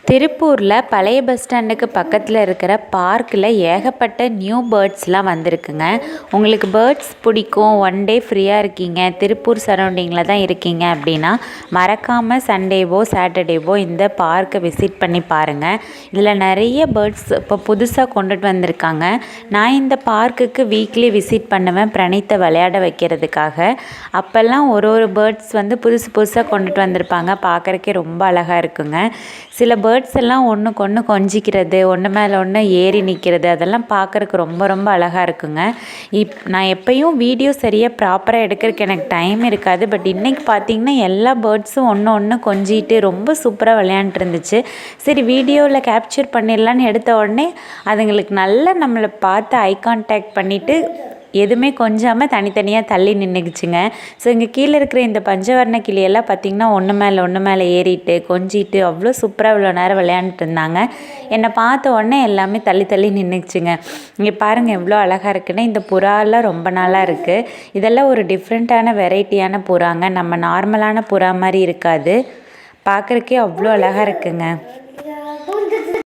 திருப்பூரில் பழைய பஸ் ஸ்டாண்டுக்கு பக்கத்தில் இருக்கிற பார்க்கில் ஏகப்பட்ட நியூ பேர்ட்ஸ்லாம் வந்திருக்குங்க. உங்களுக்கு பேர்ட்ஸ் பிடிக்கும், ஒன் டே ஃப்ரீயாக இருக்கீங்க, திருப்பூர் சரௌண்டிங்கில் தான் இருக்கீங்க அப்படின்னா மறக்காமல் சண்டேவோ சாட்டர்டேவோ இந்த பார்க்கை விசிட் பண்ணி பாருங்கள். இதில் நிறைய பேர்ட்ஸ் இப்போ புதுசாக கொண்டுட்டு வந்திருக்காங்க. நான் இந்த பார்க்குக்கு வீக்லி விசிட் பண்ணுவேன் பிரணீத்தை விளையாட வைக்கிறதுக்காக. அப்போல்லாம் ஒரு பேர்ட்ஸ் புதுசு புதுசாக கொண்டுட்டு வந்திருப்பாங்க. பார்க்குறக்கே ரொம்ப அழகாக இருக்குங்க. சில பேர்ட்ஸ் எல்லாம் ஒன்றுக்கு ஒன்று கொஞ்சிக்கிறது, ஒன்று மேலே ஒன்று ஏறி நிற்கிறது, அதெல்லாம் பார்க்குறக்கு ரொம்ப ரொம்ப அழகாக இருக்குங்க. நான் எப்போயும் வீடியோ சரியாக ப்ராப்பராக எடுக்கிறதுக்கு எனக்கு டைம் இருக்காது. பட் இன்றைக்கி பார்த்திங்கன்னா எல்லா பேர்ட்ஸும் ஒன்று கொஞ்சிட்டு ரொம்ப சூப்பராக விளையாண்டுருந்துச்சு. சரி வீடியோவில் கேப்சர் பண்ணிடலான்னு எடுத்த உடனே அதுங்களுக்கு நல்லா நம்மளை பார்த்து ஐ கான்டாக்ட் பண்ணிவிட்டு எதுவுமே கொஞ்சாமல் தனித்தனியாக தள்ளி நின்றுக்குச்சுங்க. ஸோ இங்கே கீழே இருக்கிற இந்த பஞ்சவர்ண கிளியெல்லாம் பார்த்திங்கன்னா ஒன்று மேலே ஏறிட்டு கொஞ்சிட்டு அவ்வளோ சூப்பராக இவ்வளோ நேரம் விளையாண்டுட்டு இருந்தாங்க. என்னை பார்த்த உடனே எல்லாமே தள்ளி நின்றுக்குச்சுங்க. இங்கே பாருங்கள் எவ்வளோ அழகாக இருக்குன்னு. இந்த புறாலாம் ரொம்ப நாளாக இருக்குது. இதெல்லாம் ஒரு டிஃப்ரெண்ட்டான வெரைட்டியான புறாங்க. நம்ம நார்மலான புறா மாதிரி இருக்காது. பார்க்குறக்கே அவ்வளோ அழகாக இருக்குங்க.